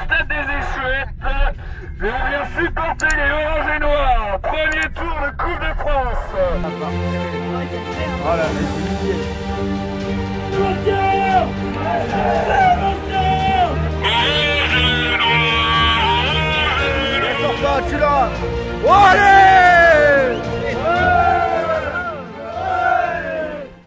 stade des Échouettes. Et on vient supporter les Oranges et Noirs. Premier tour de Coupe de France. Voilà, tu l'as. Oh, allez!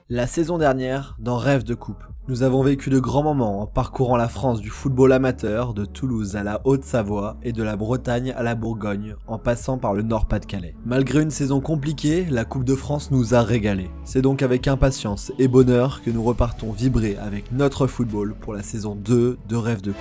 La saison dernière, dans Rêve de Coupe, nous avons vécu de grands moments en parcourant la France du football amateur, de Toulouse à la Haute-Savoie et de la Bretagne à la Bourgogne, en passant par le Nord-Pas-de-Calais. Malgré une saison compliquée, la Coupe de France nous a régalés. C'est donc avec impatience et bonheur que nous repartons vibrer avec notre football pour la saison 2 de Rêve de Coupe.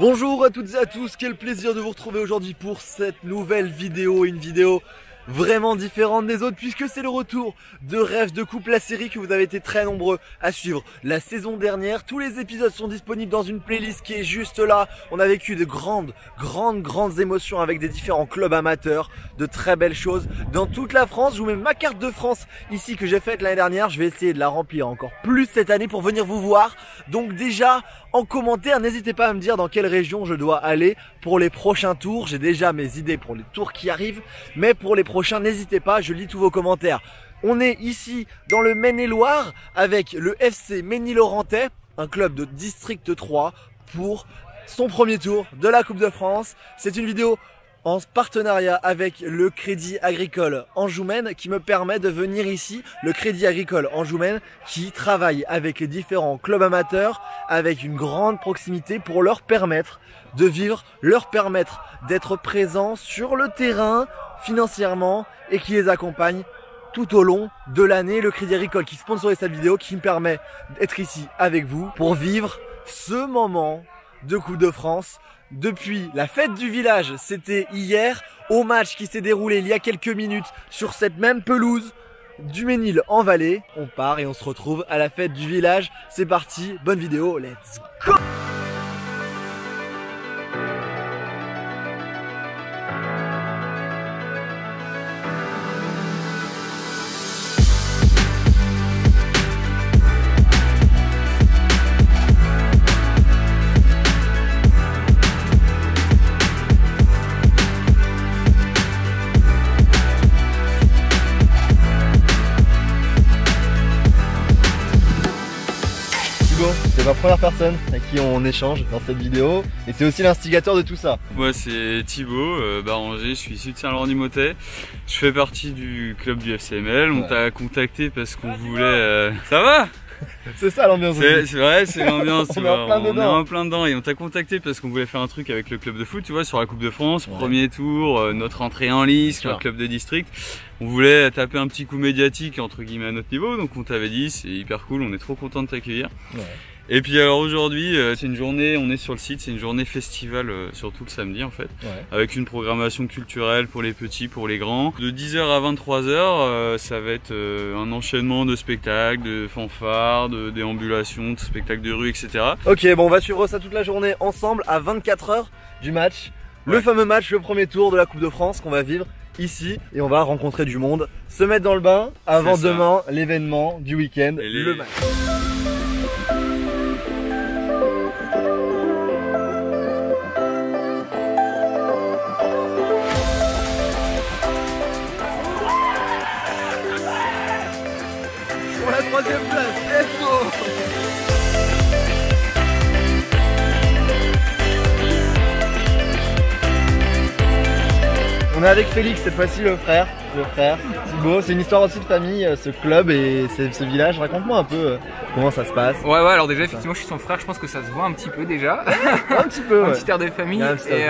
Bonjour à toutes et à tous, quel plaisir de vous retrouver aujourd'hui pour cette nouvelle vidéo, une vidéo vraiment différente des autres puisque c'est le retour de Rêve de Coupe, la série que vous avez été très nombreux à suivre la saison dernière. Tous les épisodes sont disponibles dans une playlist qui est juste là. On a vécu de grandes émotions avec des différents clubs amateurs, de très belles choses dans toute la France. Je vous mets ma carte de France ici que j'ai faite l'année dernière. Je vais essayer de la remplir encore plus cette année pour venir vous voir. Donc déjà, en commentaire, n'hésitez pas à me dire dans quelle région je dois aller pour les prochains tours. J'ai déjà mes idées pour les tours qui arrivent, mais pour les prochains, n'hésitez pas, je lis tous vos commentaires. On est ici dans le Maine-et-Loire avec le FC Mesnil-Orentais, un club de District 3 pour son premier tour de la Coupe de France. C'est une vidéo en partenariat avec le Crédit Agricole Anjou-Maine qui me permet de venir ici. Le Crédit Agricole Anjou-Maine qui travaille avec les différents clubs amateurs avec une grande proximité pour leur permettre de vivre, leur permettre d'être présents sur le terrain financièrement et qui les accompagne tout au long de l'année. Le Crédit Agricole qui sponsorise cette vidéo, qui me permet d'être ici avec vous pour vivre ce moment de Coupe de France. Depuis la fête du village, c'était hier, au match qui s'est déroulé il y a quelques minutes sur cette même pelouse du Mesnil-en-Valais. On part et on se retrouve à la fête du village. C'est parti, bonne vidéo, let's go! C'est ma première personne à qui on échange dans cette vidéo et c'est aussi l'instigateur de tout ça. Moi c'est Thibaut, Barangé, je suis issu de Saint-Laurent-du-Motet. Je fais partie du club du FCML, on t'a contacté parce qu'on voulait... Ça va? C'est ça l'ambiance. C'est vrai, c'est l'ambiance. On est en plein dedans et on t'a contacté parce qu'on voulait faire un truc avec le club de foot, tu vois, sur la Coupe de France, premier tour, notre entrée en lice, sur le club de district. On voulait taper un petit coup médiatique entre guillemets à notre niveau, donc on t'avait dit c'est hyper cool, on est trop content de t'accueillir. Et puis alors aujourd'hui, c'est une journée, on est sur le site, c'est une journée festival, surtout le samedi en fait, avec une programmation culturelle pour les petits, pour les grands. De 10h à 23h, ça va être un enchaînement de spectacles, de fanfares, de déambulations, de spectacles de rue, etc. Ok, bon on va suivre ça toute la journée ensemble à 24h du match. Le fameux match, le premier tour de la Coupe de France qu'on va vivre ici et on va rencontrer du monde, se mettre dans le bain avant demain l'événement du week-end, le match. Pour la troisième place, let's go! On est avec Félix cette fois-ci, le frère Thibaut. C'est une histoire aussi de famille, ce club et ce village. Raconte-moi un peu comment ça se passe. Ouais, alors déjà effectivement je suis son frère, je pense que ça se voit un petit peu déjà. Un petit peu, un petit air de famille. Et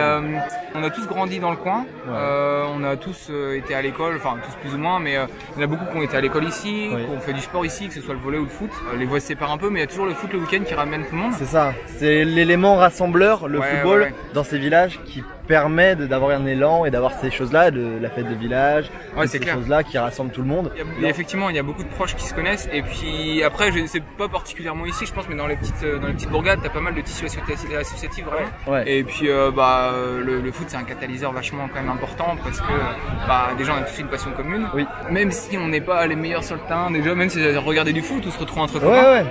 on a tous grandi dans le coin, on a tous été à l'école, enfin tous plus ou moins, mais il y en a beaucoup qui ont été à l'école ici, qui ont fait du sport ici, que ce soit le volley ou le foot. Les voies se séparent un peu, mais il y a toujours le foot le week-end qui ramène tout le monde. C'est ça, c'est l'élément rassembleur, le football, dans ces villages qui permet d'avoir un élan et d'avoir ces choses-là, de la fête de village, Ouais, c'est ces clair. choses-là qui rassemblent tout le monde. Effectivement, il y a beaucoup de proches qui se connaissent. Et puis après, c'est pas particulièrement ici, je pense, mais dans les petites bourgades, t'as pas mal de tissus associatifs vraiment. Ouais. Et puis le foot, c'est un catalyseur vachement quand même important parce que déjà on a tous une passion commune. Oui. Même si on n'est pas les meilleurs sur le terrain, déjà même si regarder du foot ou se retrouver entre copains. Ouais.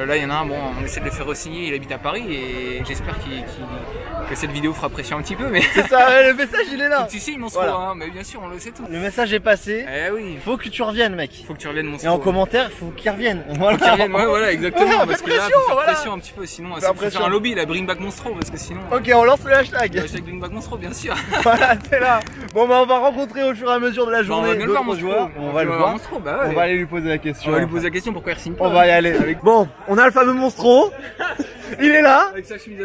Là, il y en a un, bon, on essaie de le faire re-signer, il habite à Paris et j'espère que cette vidéo fera pression un petit peu, mais. C'est ça, le message il est là. Si, si, mon Voilà. hein, mais bien sûr, on le sait tout. Le message est passé. Eh oui. Faut que tu reviennes, mec. Faut que tu reviennes, mon Et en commentaire, il faut qu'il revienne. Voilà. Faut qu'il revienne, ouais, voilà, exactement. Ouais, parce fais que là, pression, faut faire voilà. pression un petit peu, sinon, Faire faut pression. faire un lobby, là, Bring Back Monstro, parce que sinon. Ok, on lance le hashtag. Le hashtag Bring Back Monstro, bien sûr. Voilà, c'est là. Bon, bah, on va rencontrer au fur et à mesure de la Bah, on va journée bien le voir, d'autres Monstro. joueurs. On va le voir. Monstro, bah ouais. On va aller lui poser la question. On va lui poser la question pourquoi il re-signe pas. On va y aller. Bon, on a le fameux Monstro. Il est là. Avec sa chemise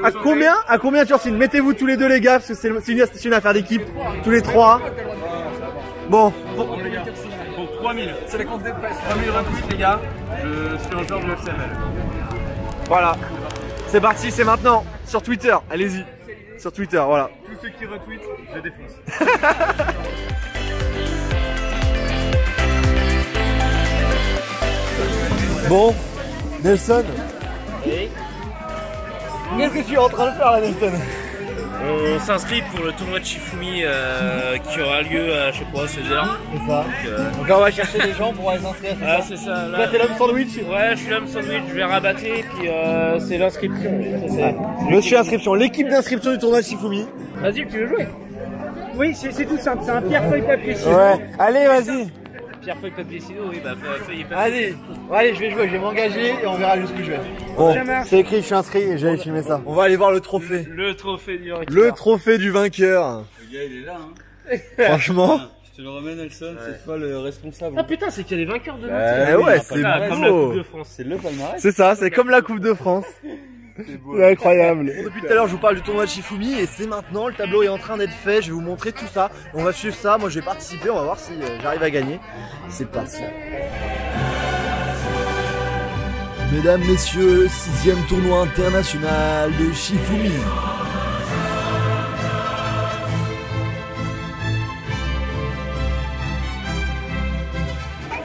À combien tu re-signes? Mettez-vous tous les deux, les gars, parce que c'est une affaire d'équipe. Tous les trois. Bon. Pour 3000. C'est la conf de presse. 3000 retweets, les gars. Je suis un joueur du FCML. Voilà. C'est parti, c'est maintenant. Sur Twitter. Allez-y. Sur Twitter, voilà. Tous ceux qui retweetent, je défonce. Bon, Nelson. Qu'est-ce que tu es en train de faire là, Nelson? On s'inscrit pour le tournoi de Shifumi qui aura lieu à, je sais pas, 16h. C'est ça. Donc là, on va chercher des gens pour aller s'inscrire. Ah, c'est ça. Là, t'es l'homme sandwich. Ouais, je suis l'homme sandwich, je vais rabattre, puis c'est l'inscription. Monsieur inscription, l'équipe d'inscription du tournoi de Shifumi. Vas-y, tu veux jouer? Oui, c'est tout simple, c'est un pierre-feuille-papier. Ouais. Allez, vas-y. Pierre, feuille, papier, ciseaux, oui, bah feuille et papier. Allez, je vais jouer, je vais m'engager et on verra jusqu'où je vais. Bon, c'est écrit, je suis inscrit et j'allais filmer ça. On va aller voir le trophée. Le trophée du vainqueur. Le trophée du vainqueur. Le gars, il est là, hein. Franchement. Je te le remets, Nelson, c'est toi le responsable. Ah putain, c'est qu'il y a des vainqueurs de Ouais, c'est Comme la Coupe beau. de France. C'est le palmarès. C'est ça, c'est comme la Coupe de France. C'est incroyable. Depuis tout à l'heure, je vous parle du tournoi de Shifumi et c'est maintenant, le tableau est en train d'être fait. Je vais vous montrer tout ça. On va suivre ça. Moi, je vais participer. On va voir si j'arrive à gagner. C'est parti. Mesdames, messieurs, le 6e tournoi international de Shifumi.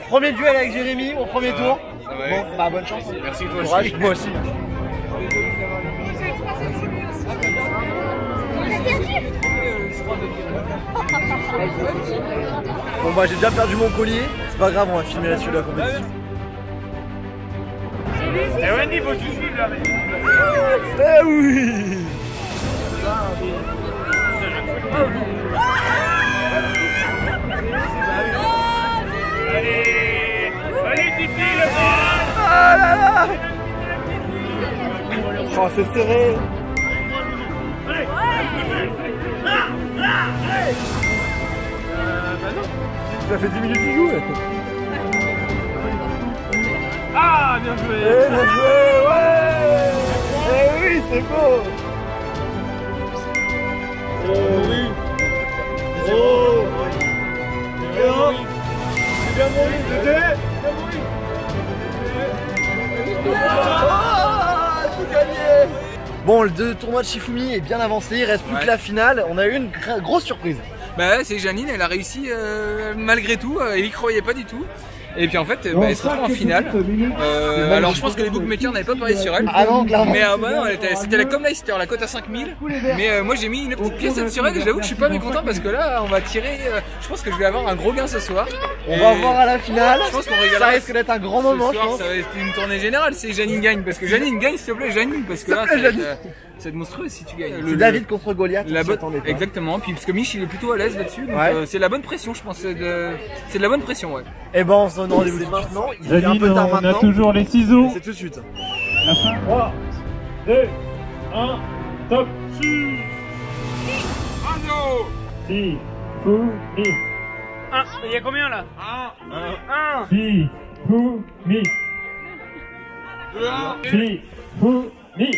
Premier duel avec Jérémy, mon premier tour. Bon, bah bonne chance. Merci, toi Courage, aussi. moi aussi. Bon bah j'ai déjà perdu mon collier, c'est pas grave, on va filmer la suite de la compétition. Eh Wendy, faut que tu suives là, mec. Eh oui. Allez, allez, Titi, le bras. Ah là là. Oh c'est serré. Ça fait 10 minutes qu'il joue. Ah, bien joué. Eh bien joué, ouais. Eh oui, c'est beau. Oh oui. Oh. Et un. C'est bien mouru, c'est deux. Ah, tout gagné. Bon, le tournoi de Shifumi est bien avancé, il reste plus que la finale. On a eu une grosse surprise. Bah ouais, c'est Janine, elle a réussi malgré tout, elle y croyait pas du tout. Et puis en fait, elle se retrouve en finale. Alors je pense que les bookmakers n'avaient pas parlé sur elle. Ah non, clairement. Mais bah non, c'était la comme Leicester, la cote à 5000. Mais moi j'ai mis une petite pièce sur elle et j'avoue que je suis pas mécontent parce que là on va tirer. Je pense que je vais avoir un gros gain ce soir. On va voir à la finale. Je pense qu'on Ça régalera. risque d'être un grand moment, Ce je soir, pense. ça va être une tournée générale si Janine gagne. Parce que Janine gagne, s'il te plaît, Janine. Parce que là, c'est monstrueux si tu gagnes. C'est David contre Goliath. La on s'y bonne, attendait pas. exactement. Puis parce que Mich il est plutôt à l'aise là-dessus, donc Ouais. c'est la bonne pression, je pense. C'est de la bonne pression, ouais. Et ben on se donne rendez-vous maintenant. Il fait un Janine, peu tard on a maintenant. toujours les ciseaux. C'est tout de suite. La fin. 3, 2, 1, top. Si, fou, mi. Il y a combien là? Si, fou, mi. Si, fou, mi.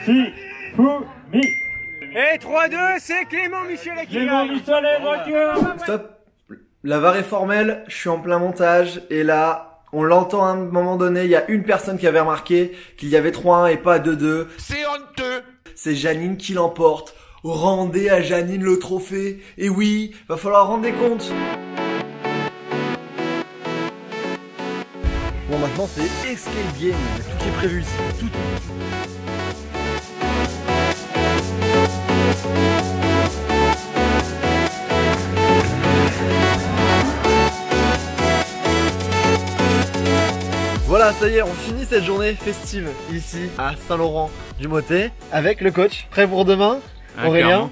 Si, fou, mi. Et 3-2, c'est Clément Michel qui Clément Michel est vainqueur. Stop. La VAR est formelle, je suis en plein montage et là, on l'entend à un moment donné, il y a une personne qui avait remarqué qu'il y avait 3-1 et pas 2-2. C'est honteux. C'est Janine qui l'emporte Rendez à Janine le trophée. Et oui, va falloir rendre des comptes. Bon, maintenant c'est Escape Game. Tout qui est prévu ici. Tout. Voilà, ça y est, on finit cette journée festive ici à Saint-Laurent-du-Motet avec le coach. Prêt pour demain, Aurélien?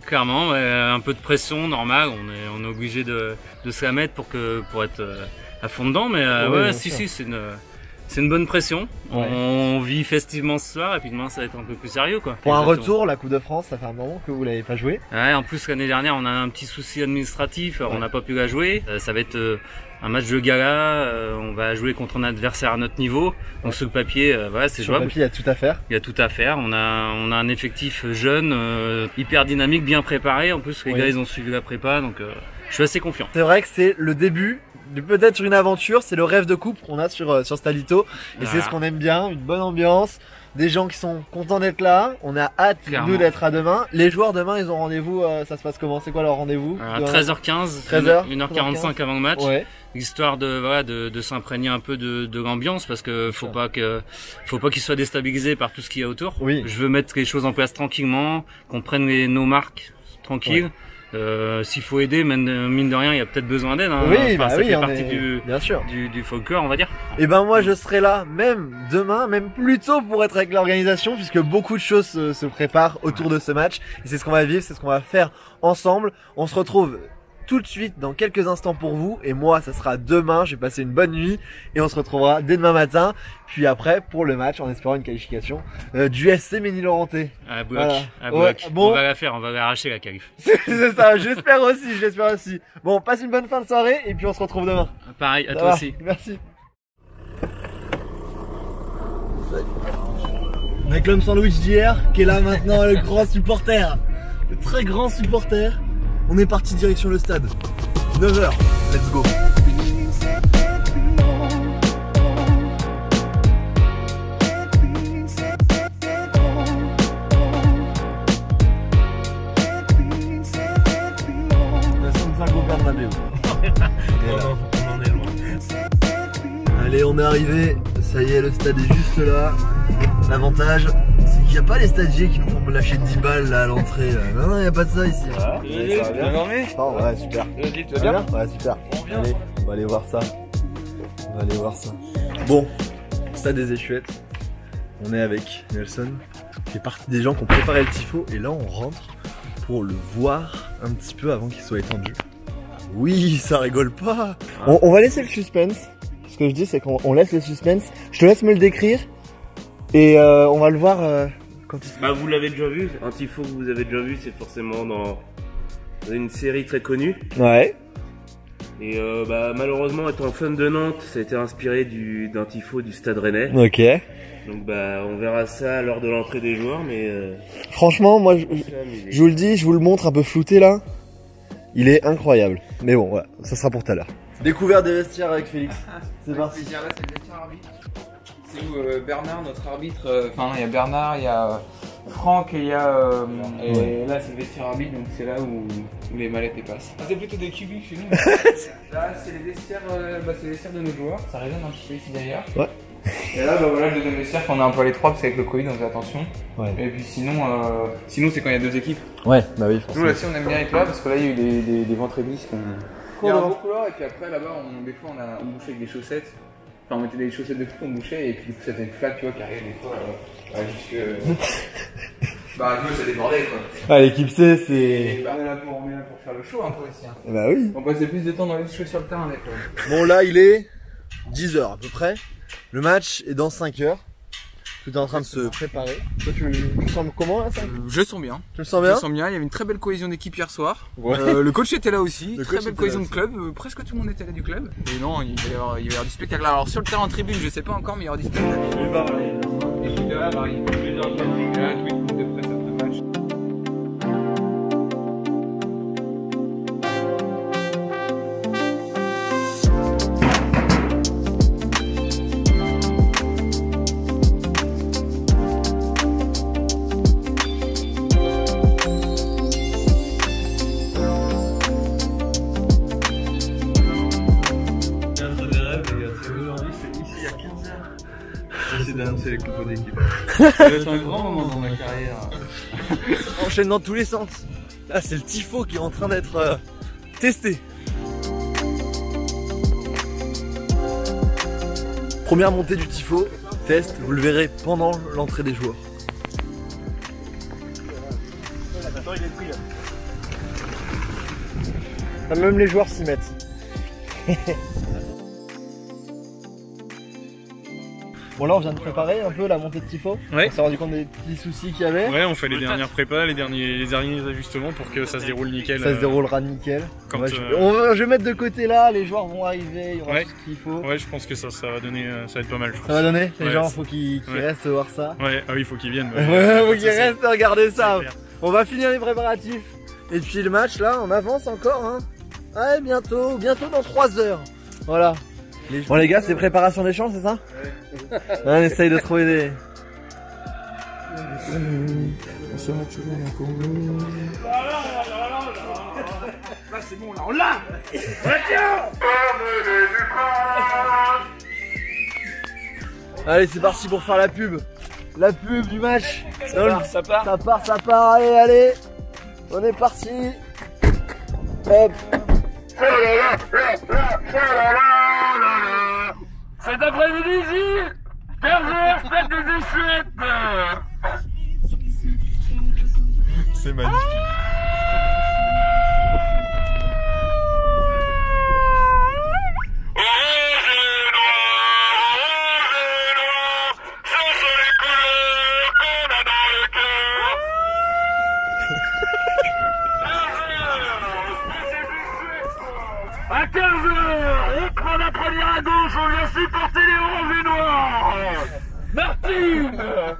Clairement, ouais, un peu de pression, normal. On est obligé de se la mettre pour être à fond dedans, mais ouais, si, c'est une bonne pression. Ouais. On vit festivement ce soir et puis demain ça va être un peu plus sérieux quoi. Pour un retour, la Coupe de France, ça fait un moment que vous l'avez pas joué. Ouais, en plus l'année dernière on a un petit souci administratif, on n'a pas pu la jouer. Ça va être un match de gala, on va jouer contre un adversaire à notre niveau. Donc sur le papier, voilà, c'est jouable. Sur le papier, il y a tout à faire. Il y a tout à faire. On a un effectif jeune, hyper dynamique, bien préparé. En plus les gars ils ont suivi la prépa, donc je suis assez confiant. C'est vrai que c'est le début peut-être une aventure, c'est le rêve de coupe qu'on a sur Stalito et c'est ce qu'on aime bien, une bonne ambiance, des gens qui sont contents d'être là, on a hâte nous d'être à demain. Les joueurs demain ils ont rendez-vous, ça se passe comment? C'est quoi leur rendez-vous? 13h15, 1h45 avant le match, histoire de s'imprégner un peu de l'ambiance parce que faut pas qu'ils soient déstabilisés par tout ce qu'il y a autour. Je veux mettre les choses en place tranquillement, qu'on prenne nos marques tranquilles. S'il faut aider, mine de rien, il y a peut-être besoin d'aide. Hein. Oui, ça fait partie bien sûr. du folklore, on va dire. Et ben moi, je serai là, même demain, même plus tôt pour être avec l'organisation, puisque beaucoup de choses se préparent autour de ce match. Et c'est ce qu'on va vivre, c'est ce qu'on va faire ensemble. On se retrouve tout de suite dans quelques instants pour vous. Et moi, ça sera demain. Je vais passer une bonne nuit et on se retrouvera dès demain matin. Puis après, pour le match, en espérant une qualification du SC Ménilor-Antey. À bloc, à bloc. Bon. On va la faire, on va l'arracher la qualif. C'est ça, j'espère aussi, Bon, passe une bonne fin de soirée et puis on se retrouve demain. Pareil, à toi aussi. Merci. Avec l'homme sandwich d'hier, qui est là maintenant, le grand supporter. Le très grand supporter. On est parti direction le stade. 9h, let's go. On en est loin. Allez, on est arrivé. Ça y est, le stade est juste là. L'avantage, c'est qu'il n'y a pas les stagiaires qui nous font lâcher 10 balles là à l'entrée. Non, il n'y a pas de ça ici. Ça va bien? Oh, ouais, super. Tu vas bien? Ouais, super. Allez, on va aller voir ça. Bon, stade des Échuettes. On est avec Nelson, qui fait partie des gens qui ont préparé le tifo. Et là, on rentre pour le voir un petit peu avant qu'il soit étendu. Oui, ça rigole pas. On va laisser le suspense. Ce que je dis, c'est qu'on laisse le suspense. Je te laisse me le décrire. Et on va le voir quand il... Bah vous l'avez déjà vu, un tifo que vous avez déjà vu, c'est forcément dans une série très connue. Ouais. Et bah malheureusement, étant fan de Nantes, ça a été inspiré d'un tifo du Stade Rennais. Ok. Donc bah on verra ça lors de l'entrée des joueurs, mais... Franchement, moi je vous le dis, je vous le montre un peu flouté là. Il est incroyable. Mais bon, ouais, ça sera pour tout à l'heure. Découvert des vestiaires avec Félix. C'est parti. Là, c'est le vestiaire arbitre. C'est où Bernard, notre arbitre. Enfin, il y a Bernard, il y a Franck et il y a. Et là, c'est le vestiaire arbitre, donc c'est là où les mallettes passent. C'est plutôt des cubis chez nous. Là, c'est les vestiaires, de nos joueurs. Ça résonne un petit peu ici derrière. Ouais. Et là, bah voilà, le deuxième vestiaire, on a un peu les trois parce qu'avec le Covid, on fait attention. Ouais. Et puis sinon c'est quand il y a deux équipes. Ouais, bah oui, forcément. Nous, là, si on aime bien être là parce que là, il y a eu des ventrébis. Il y a un beau couloir et puis après, là-bas, des fois, on bouchait avec des chaussettes. Enfin, on mettait des chaussettes de foot, on bouchait et puis du coup, ça faisait une flaque, tu vois, qui arrivait des fois jusque. Bah, nous, ça débordait quoi. Ah, l'équipe C, c'est. Bah, on est là pour faire le show un peu ici. Hein. Bah oui. On passait plus de temps dans les shows sur le terrain, d'accord. Bon, là, il est 10h à peu près. Le match est dans 5h. Tout est en train de se préparer. Toi, tu sens comment là, ça? Je sens bien. Tu le sens bien? Je sens bien. Il y avait une très belle cohésion d'équipe hier soir. Ouais. Le coach était là aussi. Très belle cohésion de club. Presque tout le monde était là du club. Et non, il va y avoir du spectacle. Alors sur le terrain en tribune, je sais pas encore, mais il y aura du spectacle. Et là, Marie. De presse après le match. Ça va être un grand moment dans ma carrière. Enchaîne dans tous les sens. Là, c'est le tifo qui est en train d'être testé. Première montée du tifo, test, vous le verrez pendant l'entrée des joueurs. Attends, il est pris là. Même les joueurs s'y mettent. Bon là on vient de préparer un peu la montée de tifo. Ouais. On s'est rendu compte des petits soucis qu'il y avait. Ouais, on fait les dernières prépas, les derniers ajustements pour que ça se déroule nickel. Ça se déroulera nickel. Quand, ouais, je vais mettre de côté là, les joueurs vont arriver, il y aura ouais. tout ce qu'il faut. Ouais, je pense que ça va donner, ça va être pas mal. Je pense. Ça va donner. Les ouais, gens, faut qu'ils restent voir ça. Ouais, ah oui, il faut qu'ils viennent. Ouais, faut qu'ils restent regarder ça. On va finir les préparatifs. Et puis le match là, on avance encore. Hein. Ouais, bientôt dans 3 heures. Voilà. Bon les gars, c'est préparation des champs, c'est ça? Ouais. On essaye de trouver des... Là c'est bon, là on l'a. Allez, c'est parti pour faire la pub. La pub du match. Ça part. Ça part. Allez. On est parti. Hop. Cet après-midi, 15h, stade des Échouettes. C'est magnifique. À 15h, écran la première à gauche, on vient supporter les oranges et noirs. Martine,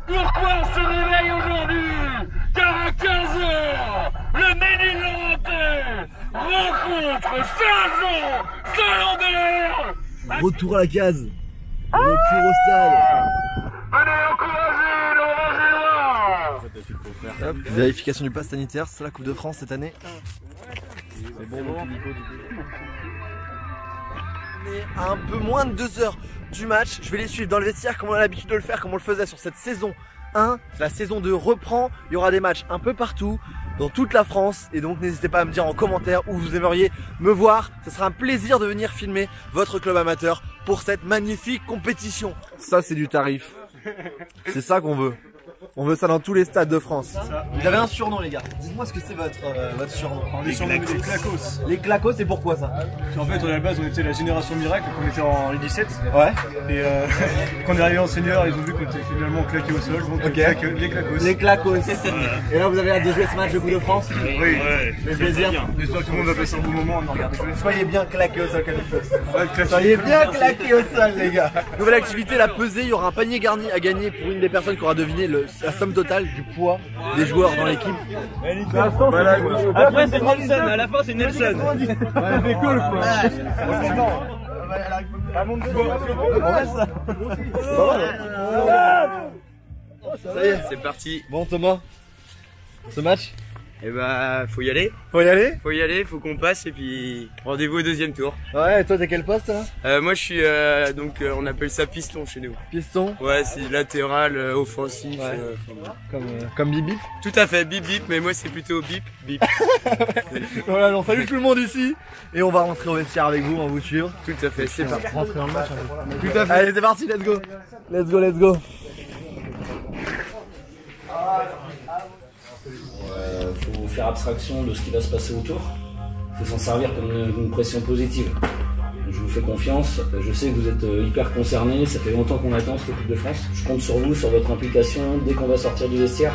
pourquoi on se réveille aujourd'hui? Car à 15h, le Ménil-Laurentais rencontre Saint-Jean, Saint-Lambert. Retour à la case. Retour au stade. Allez, encouragez l'orange et noir. Hop, vérification du pass sanitaire, c'est la Coupe de France cette année. C'est bon. On est à un peu moins de 2 heures du match. Je vais les suivre dans le vestiaire comme on a l'habitude de le faire, comme on le faisait sur cette saison 1. La saison 2 reprend. Il y aura des matchs un peu partout, dans toute la France. Et donc n'hésitez pas à me dire en commentaire où vous aimeriez me voir. Ce sera un plaisir de venir filmer votre club amateur pour cette magnifique compétition. Ça c'est du tarif. C'est ça qu'on veut. On veut ça dans tous les stades de France. Vous avez un surnom les gars. Dites-moi ce que c'est votre surnom. On est surnommé les Clacos. Les Clacos, c'est pourquoi ça? En fait, à la base, on était la génération miracle, on était en U17. Ouais. Et quand on est arrivé en senior, ils ont vu qu'on était finalement claqué au sol. Donc okay. Les Clacos. Les Clacos. Et là, vous avez hâte de jouer ce match de Coupe de France? Oui. Ouais. Le plaisir. J'espère que tout le monde va passer un bon moment en regardant jouer. Soyez bien claqués au sol, soyez bien claqués au sol, les gars. Nouvelle activité, la pesée. Il y aura un panier garni à gagner pour une des personnes qui aura deviné la somme totale du poids des joueurs dans l'équipe. Après c'est Nelson, à la fin c'est Nelson. C'est cool quoi. Ça y est, C'est parti. bon Thomas, ce match, Et bah faut y aller. faut y aller? Faut qu'on passe et puis rendez-vous au deuxième tour. Ouais, et toi t'es quel poste là? Moi je suis on appelle ça piston chez nous. Piston? Ouais, c'est latéral, offensif. Ouais. Comme Bibi. Tout à fait, bip bip, mais moi c'est plutôt bip bip. Voilà, on salue tout le monde ici et on va rentrer au vestiaire avec vous, on va vous suivre. Tout à fait, c'est parti. Rentrer dans le match. Tout à fait. Allez, c'est parti, let's go. Let's go. Faut faire abstraction de ce qui va se passer autour. Faut s'en servir comme une pression positive. Donc, je vous fais confiance. Je sais que vous êtes hyper concernés. Ça fait longtemps qu'on attend cette Coupe de France. Je compte sur vous, sur votre implication. Dès qu'on va sortir du vestiaire,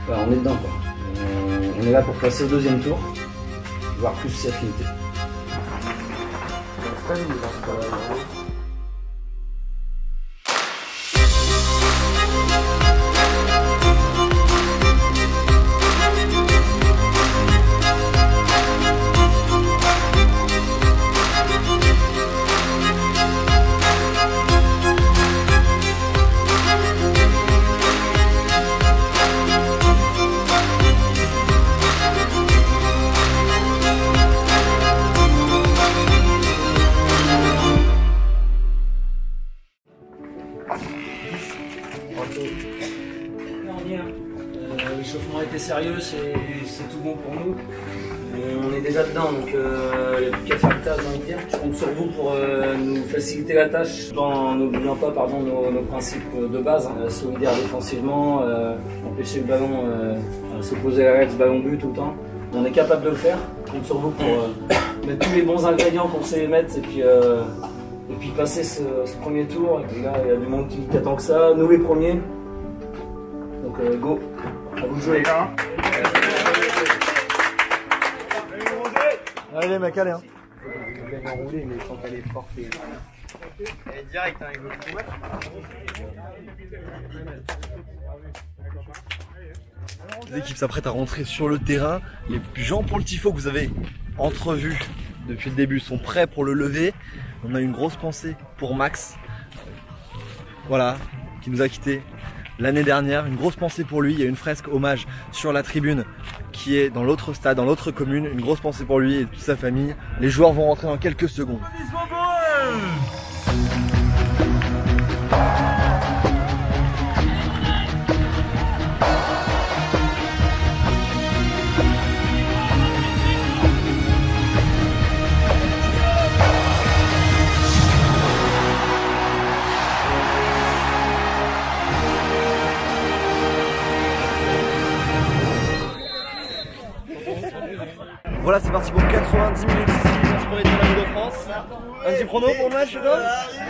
voilà, on est dedans, quoi. On est là pour passer au deuxième tour, voire plus si affinité. l'échauffement était sérieux, c'est tout bon pour nous. On est déjà dedans, donc il n'y a plus qu'à faire le taf, j'ai envie de dire. Je compte sur vous pour nous faciliter la tâche, en n'oubliant pas nos principes de base, hein. Solidaire défensivement, empêcher le ballon, se poser à l'axe, ballon but tout le temps. On est capable de le faire. Je compte sur vous pour mettre tous les bons ingrédients qu'on sait mettre et puis passer ce premier tour. Et puis là, il y a du monde qui attend que ça. Nous les premiers. Donc go, à vous de jouer. Allez les mecs, allez hein. Elle est enroulée, mais quand elle est forte, elle est directe avec le coup. Les équipes s'apprêtent à rentrer sur le terrain. Les gens pour le tifo que vous avez entrevus depuis le début sont prêts pour le lever. On a une grosse pensée pour Max, voilà, qui nous a quittés l'année dernière. Une grosse pensée pour lui. Il y a une fresque hommage sur la tribune qui est dans l'autre stade, dans l'autre commune. Une grosse pensée pour lui et toute sa famille. Les joueurs vont rentrer dans quelques secondes. Voilà, c'est parti pour 90 minutes ici dans ce premier tour de la Coupe de France. Un petit prono pour le match, Tom?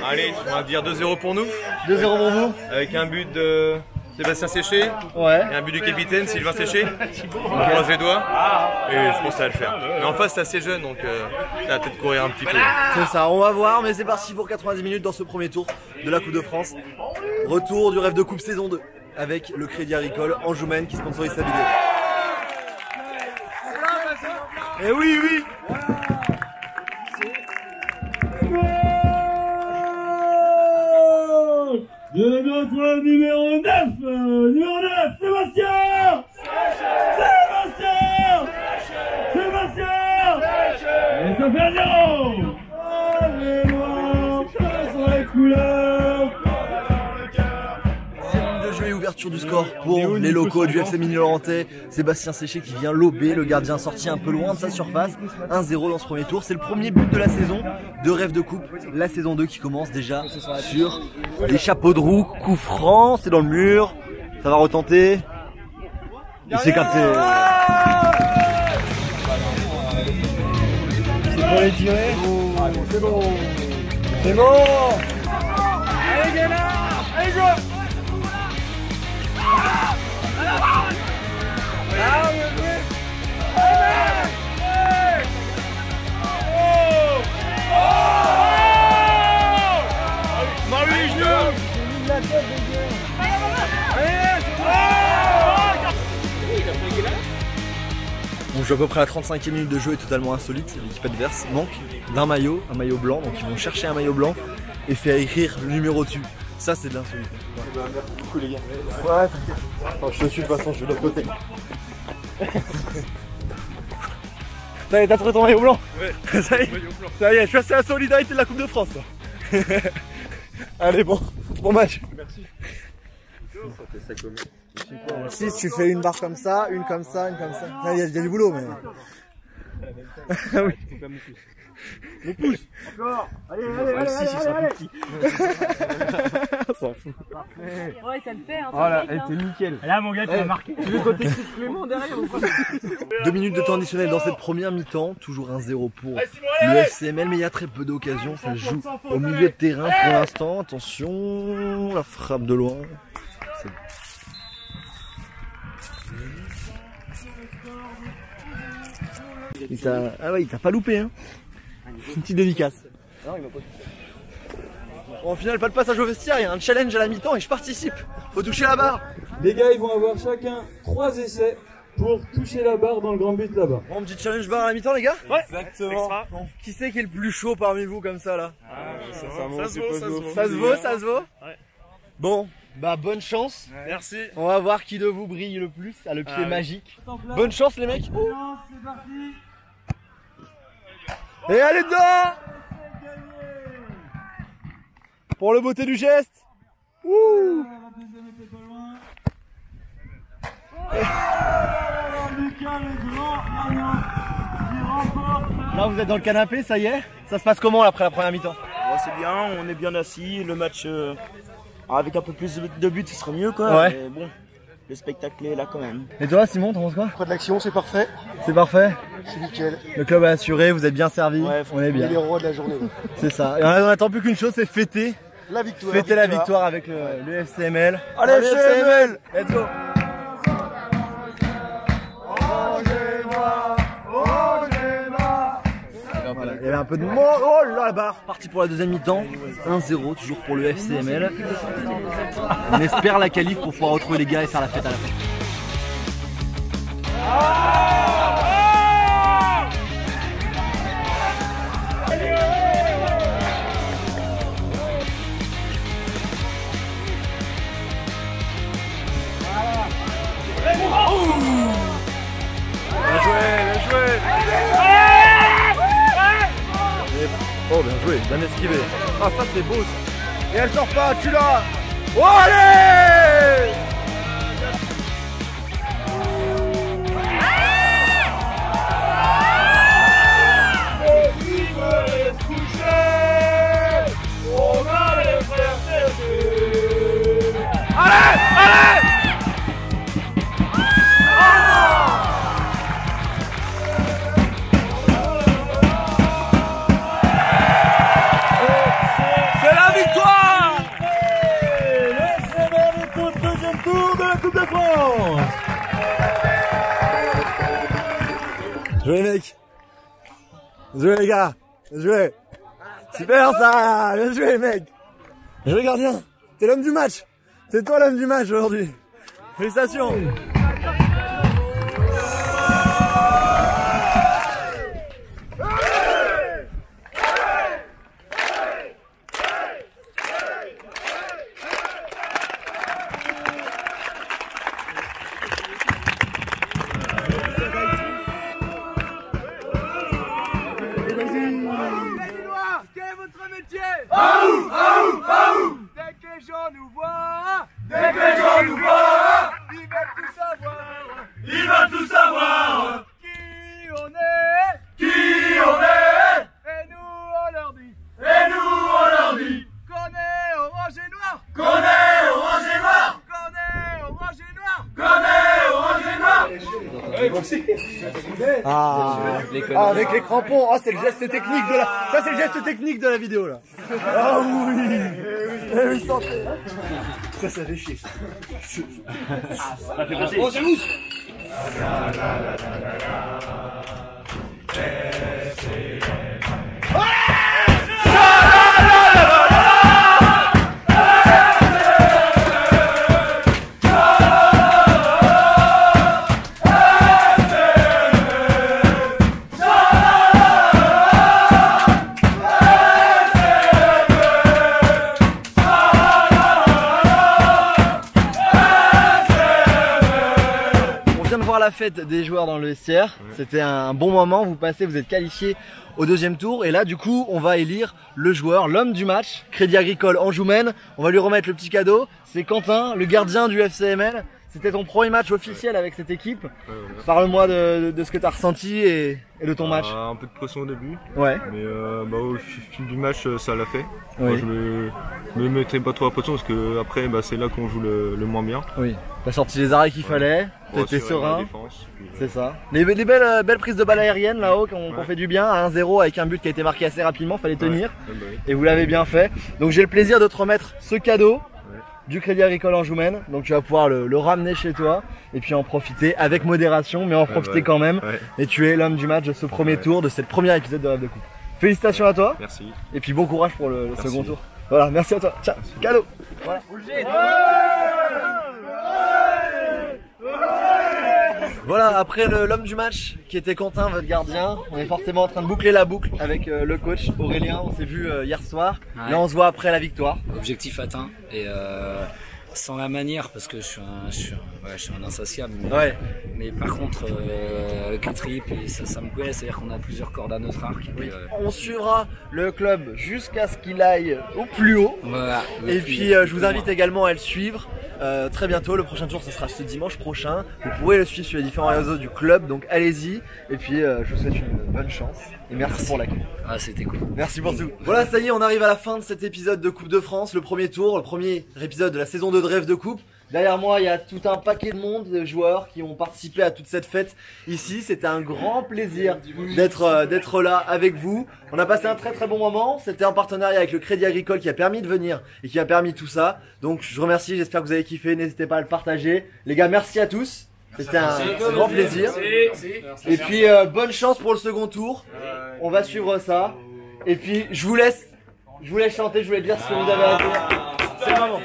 Allez, on va dire 2-0 pour nous. 2-0 pour vous. Avec un but de Sébastien Séché. Ouais. Et un but du capitaine Sylvain Séché. On croise les doigts. Et je pense que ça va le faire. Mais en face, c'est assez jeune, donc ça va peut-être courir un petit peu. C'est ça, on va voir, mais c'est parti pour 90 minutes dans ce premier tour de la Coupe de France. Retour du rêve de coupe saison 2 avec le Crédit Agricole Anjoumen qui sponsorise sa vidéo. Eh oui, oui. De notre numéro 9, Sébastien. Et ça fait 0. Les noirs, ça sont les couleurs. De jeu et ouverture du score pour les locaux du FC Mini-Laurentais. Sébastien Séché qui vient lober, le gardien sorti un peu loin de sa surface. 1-0 dans ce premier tour. C'est le premier but de la saison de Rêve de Coupe. La saison 2 qui commence déjà sur des chapeaux de roue. Coup franc, c'est dans le mur. Ça va retenter. Il s'est capté. C'est pour les tirer. C'est bon. C'est bon. Allez, Guénard. Allez, joueur. Ah, bien joué. Marie les genoux. On joue à peu près à la 35e minute de jeu et totalement insolite. L'équipe adverse manque d'un maillot, un maillot blanc. Donc ils vont chercher un maillot blanc et faire écrire le numéro dessus. Ça c'est de l'insolite. Ouais. Merci beaucoup les gars. Ouais, t'inquiète. Attends, je te suis de toute façon, je vais de l'autre côté. T'as trouvé ton maillot blanc? Ouais. Ça y est, je suis assez à la solidarité de la Coupe de France. Allez, bon match. Merci. Ça fait ça comme... Si tu fais une barre comme ça, une comme ça, une comme ça. Il y a du boulot, mais. Ah oui. Mon pouce. Encore. Allez. On s'en fout. Ouais, ça le fait. Hein, oh là, t'es nickel. Là, mon gars, tu m'as marqué. Tu veux qu'on t'explique Clément derrière ou pas? 2 minutes de temps additionnel dans cette première mi-temps. Toujours 1-0 pour le FCML, mais il y a très peu d'occasions. Ça se joue au milieu de terrain pour l'instant. Attention, la frappe de loin. Ah ouais, il t'a pas loupé, hein. Une petite dédicace. Bon, au final, pas de passage au vestiaire, il y a un challenge à la mi-temps et je participe. Faut toucher la barre. Les gars, ils vont avoir chacun 3 essais pour toucher la barre dans le grand but là-bas. Bon, petit challenge barre à la mi-temps, les gars. Ouais, exactement. Bon, qui c'est qui est le plus chaud parmi vous comme ça là? Ça se vaut. Ouais. Bon, bah bonne chance. Ouais. Merci. On va voir qui de vous brille le plus, à le pied magique. Bonne chance les mecs. C'est parti. Et allez dedans! Pour le beauté du geste. Ouh! Et Là vous êtes dans le canapé, ça y est? Ça se passe comment après la première mi-temps? Ouais, c'est bien, on est bien assis, le match avec un peu plus de buts ce serait mieux quoi. Ouais. Mais bon, le spectacle est là quand même. Et toi Simon, t'en penses quoi? Après de l'action, c'est parfait. C'est parfait? C'est nickel. Le club a assuré, vous êtes bien servi, Ouais, on est bien. On est les rois de la journée. Ouais. C'est ça. Et on attend plus qu'une chose, c'est fêter. La victoire. Fêter la victoire avec le FCML. Allez FCML, let's go. Voilà, il y avait un peu de monde. Oh là là, parti pour la deuxième mi-temps. 1-0 toujours pour le FCML. On espère la qualif pour pouvoir retrouver les gars et faire la fête à la fin. Bien joué, bien joué. Oh bien joué, bien esquivé. Ah ça c'est beau ça. Et elle sort pas, tu l'as. Oh allez! Joué mec. Joué les gars. Joué. Super ça. Bien joué mec. Joué gardien. T'es l'homme du match. C'est toi l'homme du match aujourd'hui. Félicitations. Dès que les gens nous voient, dès que les gens nous voient, ils veulent tout savoir, ils veulent tout savoir. Qui on est, et nous on leur dit, qu'on est orange et noir, qu'on est orange et noir, qu'on est orange et noir, qu'on est orange et noir. Ah, avec les crampons. Ah, c'est le geste technique de la. Ça, c'est le geste technique de la vidéo là. Ah oui. Eh oui, santé. Ça fait chier. Ça fait passer. Oh, c'est mousse. La fête des joueurs dans le vestiaire, c'était un bon moment, vous passez, vous êtes qualifiés au deuxième tour et là du coup on va élire le joueur, l'homme du match, Crédit Agricole Anjoumen. On va lui remettre le petit cadeau, c'est Quentin, le gardien du FCML. C'était ton premier match officiel avec cette équipe. Parle-moi de ce que tu as ressenti et de ton match. Un peu de pression au début, ouais. Mais au fil du match ça l'a fait. Oui. Moi, je me mettais pas trop la pression parce que après c'est là qu'on joue le moins bien. Oui. T'as sorti les arrêts qu'il fallait, t'étais serein. C'est ça. Les belles prises de balles aériennes là-haut qu'on fait du bien à 1-0 avec un but qui a été marqué assez rapidement, fallait tenir. Et vous l'avez bien fait. Donc j'ai le plaisir de te remettre ce cadeau du Crédit Agricole Anjoumen. Donc tu vas pouvoir le ramener chez toi et puis en profiter avec modération, mais en profiter quand même. Et tu es l'homme du match de ce premier tour, de cette première épisode de Rêve de Coupe. Félicitations à toi. Merci. Et puis bon courage pour le second tour. Voilà, merci à toi. Tiens, cadeau. Voilà. Voilà, après l'homme du match qui était Quentin, votre gardien, on est forcément en train de boucler la boucle avec le coach Aurélien. On s'est vu hier soir. Ouais. Là on se voit après la victoire. Objectif atteint et sans la manière parce que je suis un insatiable. Mais par contre, avec un trip, ça me plaît, c'est-à-dire qu'on a plusieurs cordes à notre arc. On suivra le club jusqu'à ce qu'il aille au plus haut. Voilà. Et puis je vous invite également à le suivre. très bientôt. Le prochain tour ce sera ce dimanche prochain. Vous pourrez le suivre sur les différents réseaux du club, donc allez-y. Et puis je vous souhaite une bonne chance et merci pour l'accueil. Ah, c'était cool. Merci pour tout. Voilà, ça y est, on arrive à la fin de cet épisode de Coupe de France, le premier tour, le premier épisode de la saison 2 de Rêve de Coupe. Derrière moi, il y a tout un paquet de monde, de joueurs qui ont participé à toute cette fête ici. C'était un grand plaisir d'être là avec vous. On a passé un très bon moment. C'était en partenariat avec le Crédit Agricole qui a permis de venir et qui a permis tout ça. Donc je vous remercie, j'espère que vous avez kiffé. N'hésitez pas à le partager. Les gars, merci à tous. C'était un grand plaisir. Et puis bonne chance pour le second tour. On va suivre ça. Et puis je vous laisse chanter, je voulais dire ce que vous avez à dire. C'est le moment.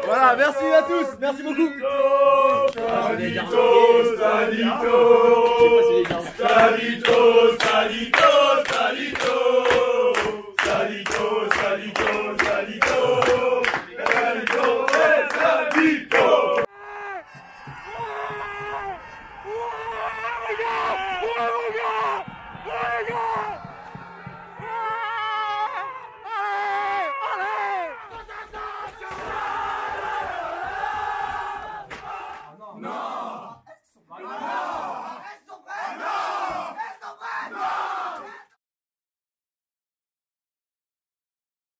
Voilà, merci à tous, merci beaucoup. Stadito.